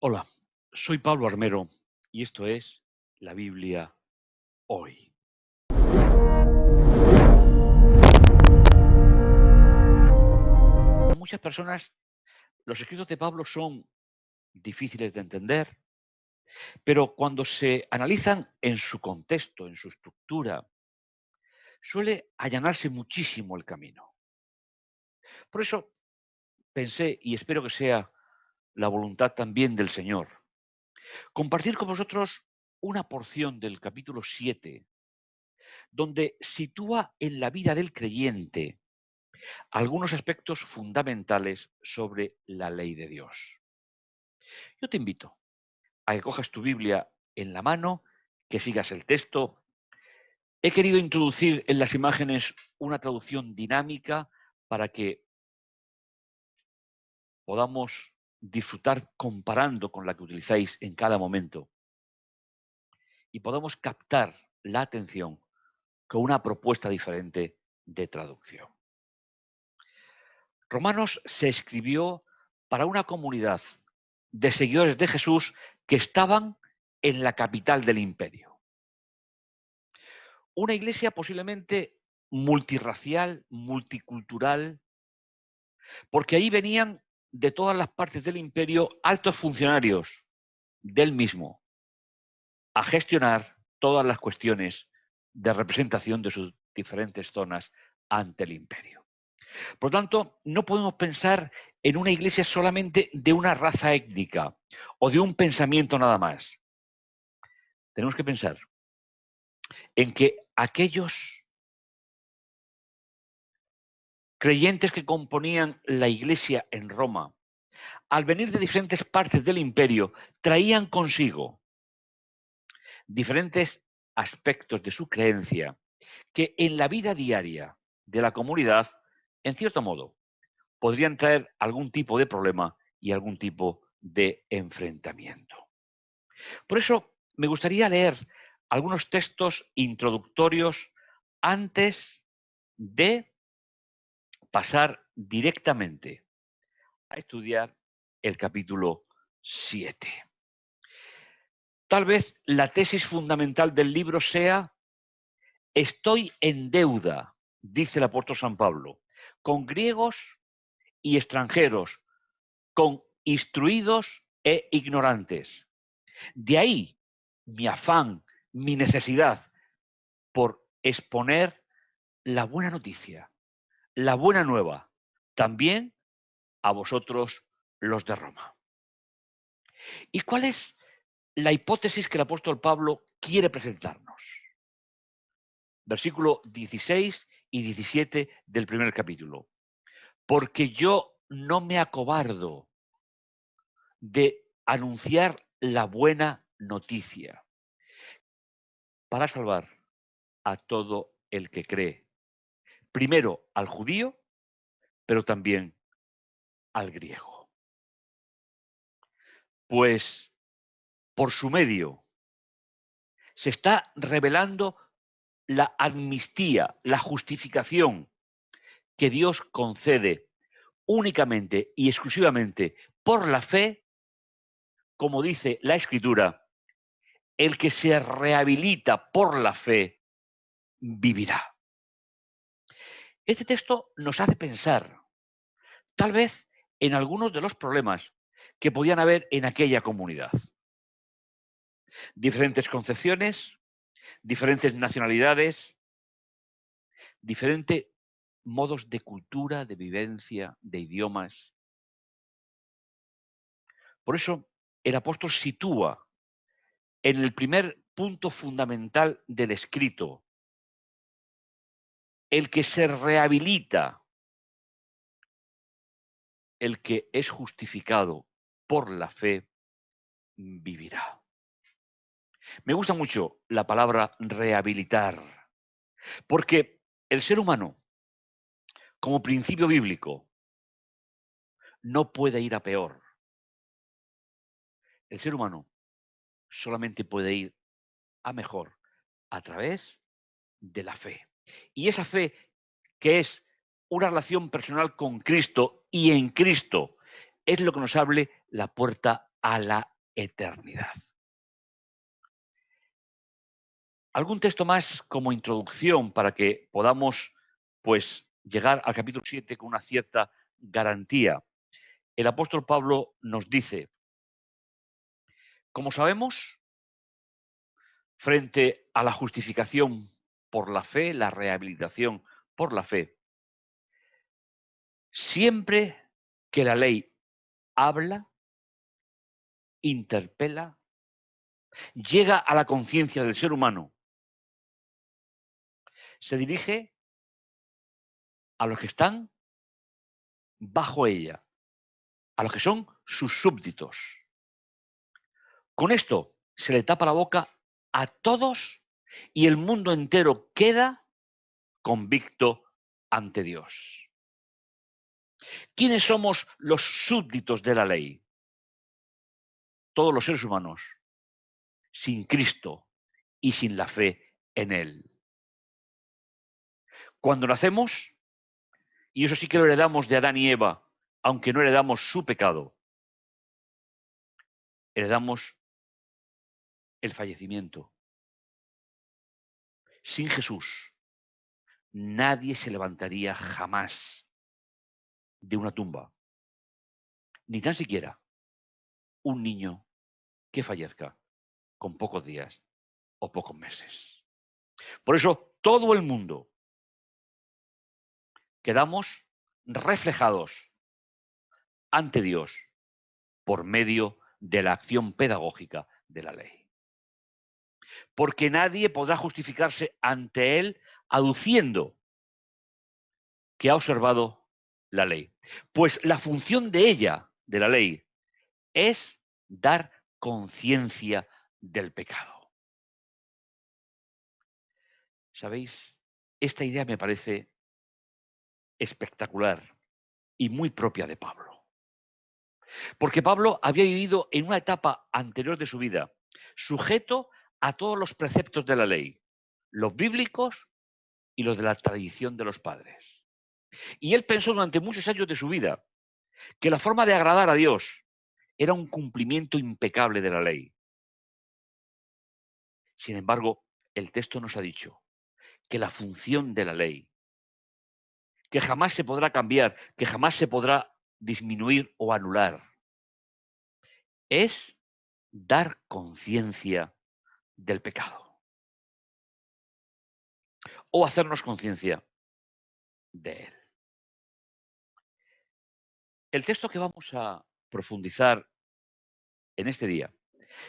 Hola, soy Pablo Armero y esto es la Biblia hoy. Para muchas personas los escritos de Pablo son difíciles de entender, pero cuando se analizan en su contexto, en su estructura, suele allanarse muchísimo el camino. Por eso pensé, y espero que sea la voluntad también del Señor, compartir con vosotros una porción del capítulo 7, donde sitúa en la vida del creyente algunos aspectos fundamentales sobre la ley de Dios. Yo te invito a que cojas tu Biblia en la mano, que sigas el texto. He querido introducir en las imágenes una traducción dinámica para que podamos disfrutar comparando con la que utilizáis en cada momento y podamos captar la atención con una propuesta diferente de traducción. Romanos se escribió para una comunidad de seguidores de Jesús que estaban en la capital del imperio. Una iglesia posiblemente multirracial, multicultural, porque ahí venían de todas las partes del imperio altos funcionarios del mismo a gestionar todas las cuestiones de representación de sus diferentes zonas ante el imperio. Por lo tanto, no podemos pensar en una iglesia solamente de una raza étnica o de un pensamiento nada más. Tenemos que pensar en que aquellos creyentes que componían la iglesia en Roma, al venir de diferentes partes del imperio, traían consigo diferentes aspectos de su creencia que en la vida diaria de la comunidad, en cierto modo, podrían traer algún tipo de problema y algún tipo de enfrentamiento. Por eso me gustaría leer algunos textos introductorios antes de pasar directamente a estudiar el capítulo 7. Tal vez la tesis fundamental del libro sea: estoy en deuda, dice el apóstol San Pablo, con griegos y extranjeros, con instruidos e ignorantes. De ahí mi afán, mi necesidad por exponer la buena noticia, la buena nueva, también a vosotros los de Roma. ¿Y cuál es la hipótesis que el apóstol Pablo quiere presentarnos? Versículo 16 y 17 del primer capítulo. Porque yo no me acobardo de anunciar la buena noticia para salvar a todo el que cree. Primero al judío, pero también al griego. Pues por su medio se está revelando la amnistía, la justificación que Dios concede únicamente y exclusivamente por la fe, como dice la Escritura: el que se rehabilita por la fe vivirá. Este texto nos hace pensar, tal vez, en algunos de los problemas que podían haber en aquella comunidad. Diferentes concepciones, diferentes nacionalidades, diferentes modos de cultura, de vivencia, de idiomas. Por eso el apóstol sitúa en el primer punto fundamental del escrito: el que se rehabilita, el que es justificado por la fe, vivirá. Me gusta mucho la palabra rehabilitar, porque el ser humano, como principio bíblico, no puede ir a peor. El ser humano solamente puede ir a mejor a través de la fe. Y esa fe, que es una relación personal con Cristo y en Cristo, es lo que nos abre la puerta a la eternidad. Algún texto más como introducción para que podamos, pues, llegar al capítulo 7 con una cierta garantía. El apóstol Pablo nos dice, como sabemos, frente a la justificación por la fe, la rehabilitación por la fe, siempre que la ley habla, interpela, llega a la conciencia del ser humano, se dirige a los que están bajo ella, a los que son sus súbditos. Con esto se le tapa la boca a todos y el mundo entero queda convicto ante Dios. ¿Quiénes somos los súbditos de la ley? Todos los seres humanos, sin Cristo y sin la fe en Él. Cuando nacemos, y eso sí que lo heredamos de Adán y Eva, aunque no heredamos su pecado, heredamos el fallecimiento. Sin Jesús, nadie se levantaría jamás de una tumba, ni tan siquiera un niño que fallezca con pocos días o pocos meses. Por eso todo el mundo quedamos reflejados ante Dios por medio de la acción pedagógica de la ley. Porque nadie podrá justificarse ante Él aduciendo que ha observado la ley. Pues la función de ella, de la ley, es dar conciencia del pecado. ¿Sabéis? Esta idea me parece espectacular y muy propia de Pablo. Porque Pablo había vivido en una etapa anterior de su vida, sujeto a todos los preceptos de la ley, los bíblicos y los de la tradición de los padres. Y él pensó durante muchos años de su vida que la forma de agradar a Dios era un cumplimiento impecable de la ley. Sin embargo, el texto nos ha dicho que la función de la ley, que jamás se podrá cambiar, que jamás se podrá disminuir o anular, es dar conciencia del pecado o hacernos conciencia de él. El texto que vamos a profundizar en este día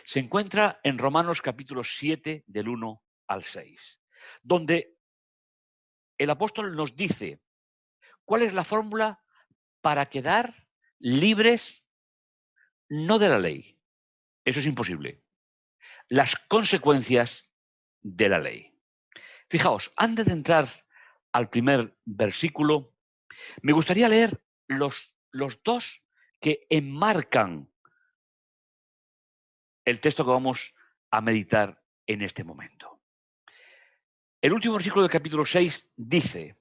se encuentra en Romanos capítulo 7 del 1 al 6, donde el apóstol nos dice cuál es la fórmula para quedar libres no de la ley, eso es imposible, las consecuencias de la ley. Fijaos, antes de entrar al primer versículo, me gustaría leer los dos que enmarcan el texto que vamos a meditar en este momento. El último versículo del capítulo 6 dice,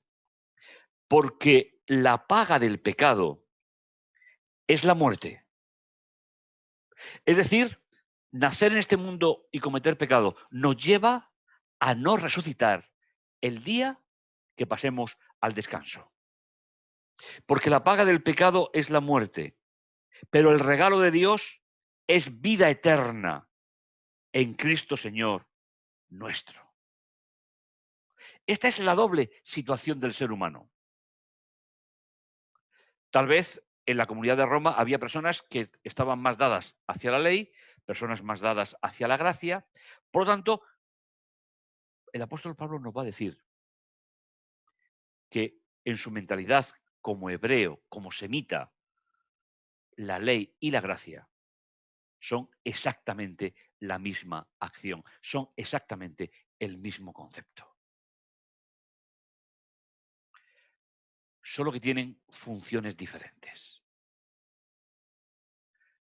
porque la paga del pecado es la muerte. Es decir, nacer en este mundo y cometer pecado nos lleva a no resucitar el día que pasemos al descanso. Porque la paga del pecado es la muerte, pero el regalo de Dios es vida eterna en Cristo Señor nuestro. Esta es la doble situación del ser humano. Tal vez en la comunidad de Roma había personas que estaban más dadas hacia la ley, personas más dadas hacia la gracia. Por lo tanto, el apóstol Pablo nos va a decir que en su mentalidad como hebreo, como semita, la ley y la gracia son exactamente la misma acción, son exactamente el mismo concepto. Solo que tienen funciones diferentes.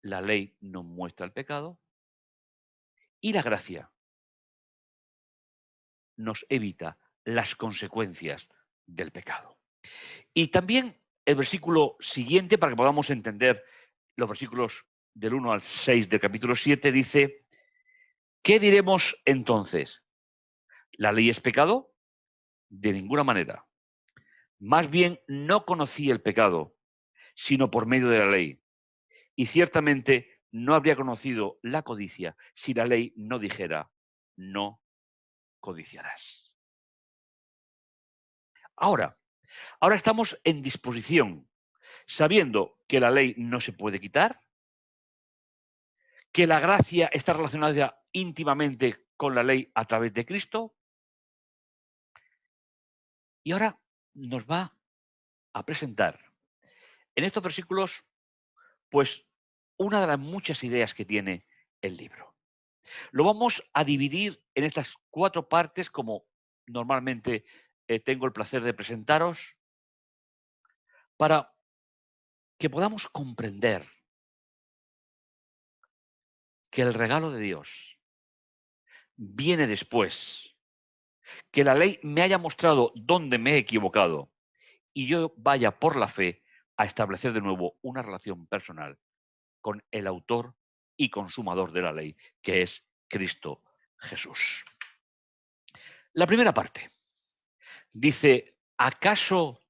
La ley nos muestra el pecado y la gracia nos evita las consecuencias del pecado. Y también el versículo siguiente, para que podamos entender los versículos del 1 al 6 del capítulo 7, dice: ¿qué diremos entonces? ¿La ley es pecado? De ninguna manera. Más bien no conocí el pecado, sino por medio de la ley. Y ciertamente no habría conocido la codicia si la ley no dijera: no codiciarás. Ahora estamos en disposición, sabiendo que la ley no se puede quitar, que la gracia está relacionada íntimamente con la ley a través de Cristo, y ahora nos va a presentar en estos versículos, pues, una de las muchas ideas que tiene el libro. Lo vamos a dividir en estas 4 partes, como normalmente tengo el placer de presentaros, para que podamos comprender que el regalo de Dios viene después, que la ley me haya mostrado dónde me he equivocado y yo vaya por la fe a establecer de nuevo una relación personal con el autor y consumador de la ley, que es Cristo Jesús. La primera parte dice: ¿acaso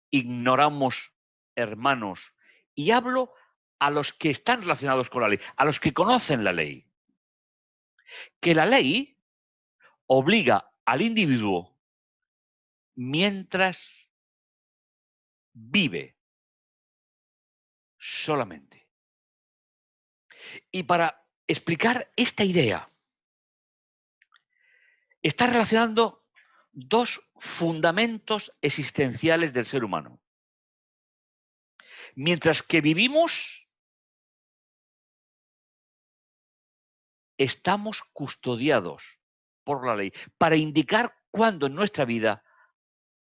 ignoramos, hermanos? Y hablo a los que están relacionados con la ley, a los que conocen la ley, que la ley obliga al individuo mientras vive solamente. Y para explicar esta idea, está relacionando 2 fundamentos existenciales del ser humano. Mientras que vivimos, estamos custodiados por la ley para indicar cuándo en nuestra vida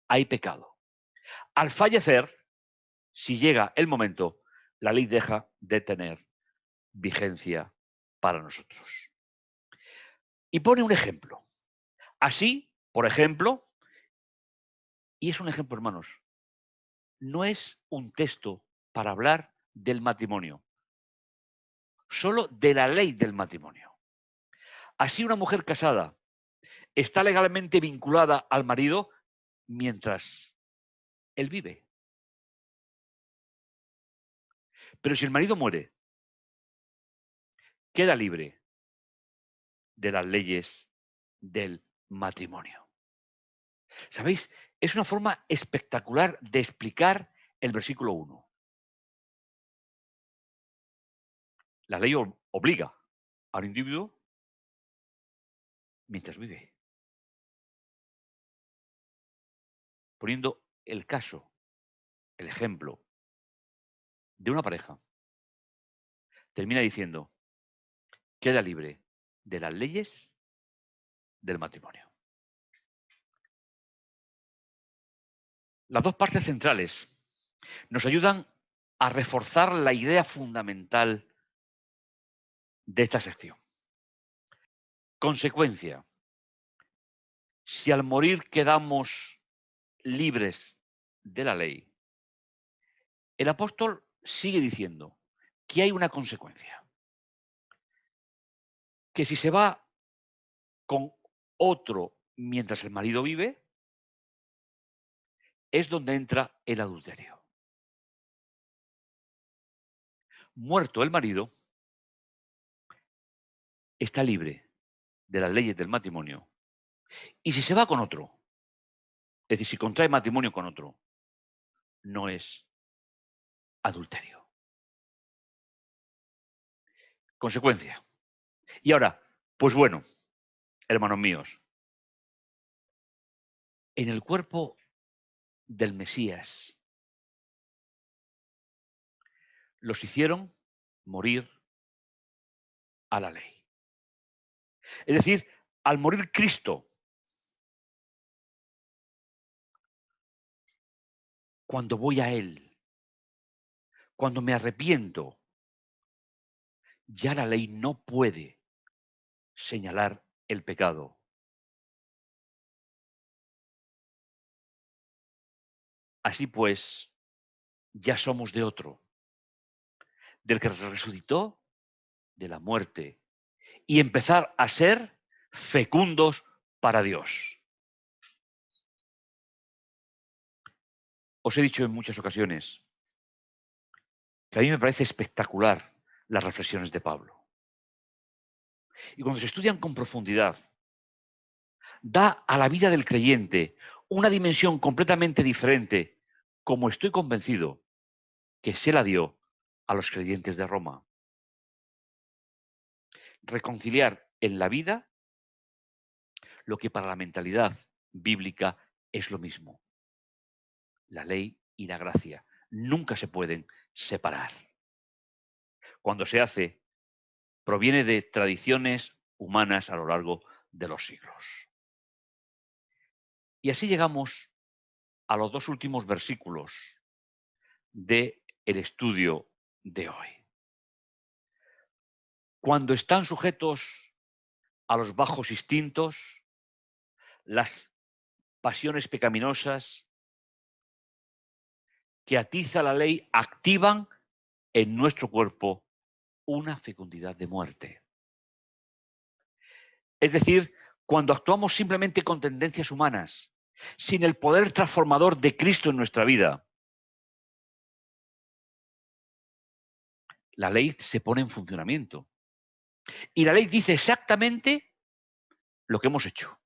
hay pecado. Al fallecer, si llega el momento, la ley deja de tener vigencia para nosotros. Y pone un ejemplo. Así, por ejemplo, y es un ejemplo, hermanos, no es un texto para hablar del matrimonio, solo de la ley del matrimonio. Así, una mujer casada está legalmente vinculada al marido mientras él vive. Pero si el marido muere, queda libre de las leyes del matrimonio. ¿Sabéis? Es una forma espectacular de explicar el versículo 1. La ley obliga al individuo mientras vive. Poniendo el caso, el ejemplo de una pareja, termina diciendo: queda libre de las leyes del matrimonio. Las 2 partes centrales nos ayudan a reforzar la idea fundamental de esta sección. Consecuencia: si al morir quedamos libres de la ley, el apóstol sigue diciendo que hay una consecuencia, que si se va con otro mientras el marido vive, es donde entra el adulterio. Muerto el marido, está libre de las leyes del matrimonio. Y si se va con otro, es decir, si contrae matrimonio con otro, no es adulterio. Consecuencia. Y ahora, pues bueno, hermanos míos, en el cuerpo del Mesías los hicieron morir a la ley. Es decir, al morir Cristo, cuando voy a Él, cuando me arrepiento, ya la ley no puede señalar el pecado. Así pues, ya somos de otro, del que resucitó de la muerte y empezar a ser fecundos para Dios. Os he dicho en muchas ocasiones que a mí me parece espectacular las reflexiones de Pablo. Y cuando se estudian con profundidad, da a la vida del creyente una dimensión completamente diferente, como estoy convencido que se la dio a los creyentes de Roma. Reconciliar en la vida lo que para la mentalidad bíblica es lo mismo. La ley y la gracia nunca se pueden separar. Cuando se hace, proviene de tradiciones humanas a lo largo de los siglos. Y así llegamos a los dos últimos versículos del estudio de hoy. Cuando están sujetos a los bajos instintos, las pasiones pecaminosas que atiza la ley activan en nuestro cuerpo una fecundidad de muerte. Es decir, cuando actuamos simplemente con tendencias humanas, sin el poder transformador de Cristo en nuestra vida, la ley se pone en funcionamiento. Y la ley dice exactamente lo que hemos hecho.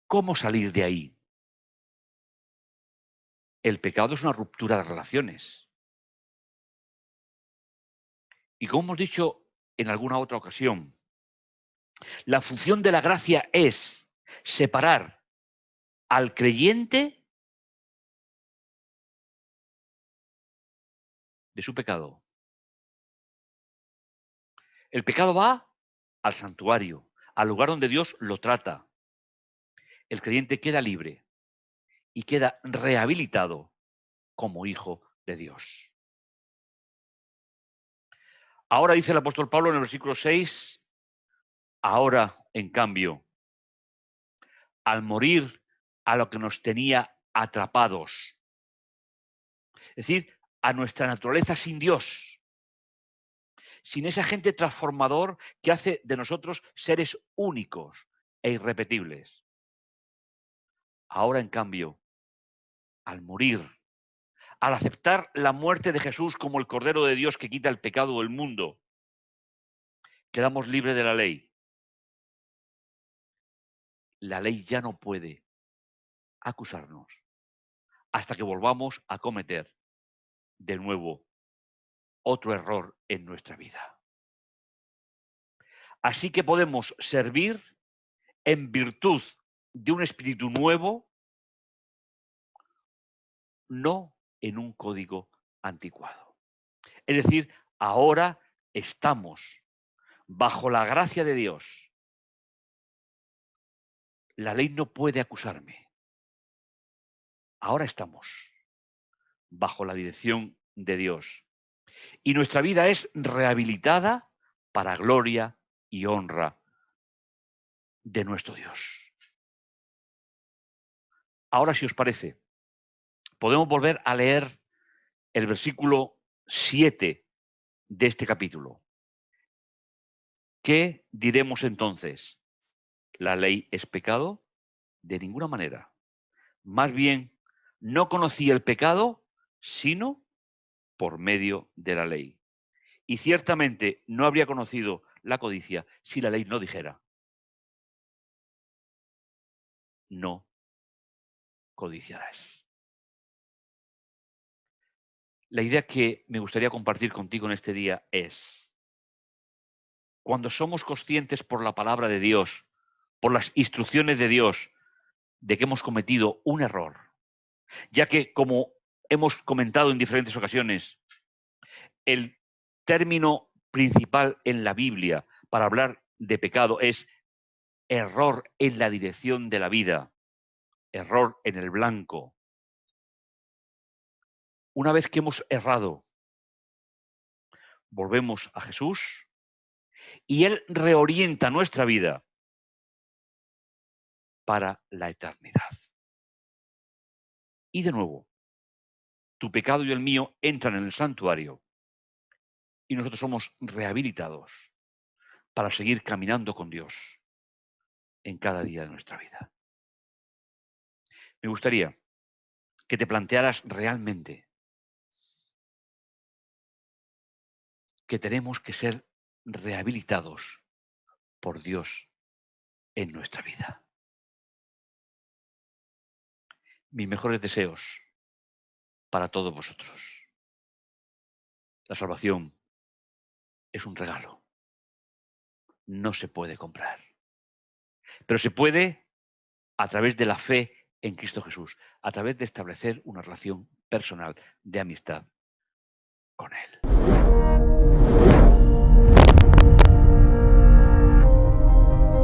¿Cómo salir de ahí? El pecado es una ruptura de relaciones. Y como hemos dicho en alguna otra ocasión, la función de la gracia es separar al creyente de su pecado. El pecado va al santuario, al lugar donde Dios lo trata. El creyente queda libre y queda rehabilitado como hijo de Dios. Ahora dice el apóstol Pablo en el versículo 6, ahora, en cambio, al morir a lo que nos tenía atrapados, es decir, a nuestra naturaleza sin Dios, sin ese agente transformador que hace de nosotros seres únicos e irrepetibles. Ahora, en cambio, al morir, al aceptar la muerte de Jesús como el Cordero de Dios que quita el pecado del mundo, quedamos libres de la ley. La ley ya no puede acusarnos hasta que volvamos a cometer de nuevo otro error en nuestra vida. Así que podemos servir en virtud de un espíritu nuevo, no en un código anticuado. Es decir, ahora estamos bajo la gracia de Dios. La ley no puede acusarme. Ahora estamos bajo la dirección de Dios. Y nuestra vida es rehabilitada para gloria y honra de nuestro Dios. Ahora, si os parece, podemos volver a leer el versículo 7 de este capítulo. ¿Qué diremos entonces? ¿La ley es pecado? De ninguna manera. Más bien, no conocí el pecado sino por medio de la ley. Y ciertamente no habría conocido la codicia si la ley no dijera: no codiciarás. La idea que me gustaría compartir contigo en este día es: cuando somos conscientes por la palabra de Dios, por las instrucciones de Dios, de que hemos cometido un error, ya que, como hemos comentado en diferentes ocasiones, el término principal en la Biblia para hablar de pecado es error en la dirección de la vida, error en el blanco. Una vez que hemos errado, volvemos a Jesús y Él reorienta nuestra vida para la eternidad. Y de nuevo, tu pecado y el mío entran en el santuario y nosotros somos rehabilitados para seguir caminando con Dios en cada día de nuestra vida. Me gustaría que te plantearas realmente que tenemos que ser rehabilitados por Dios en nuestra vida. Mis mejores deseos para todos vosotros. La salvación es un regalo. No se puede comprar. Pero se puede a través de la fe en Cristo Jesús, a través de establecer una relación personal de amistad con Él.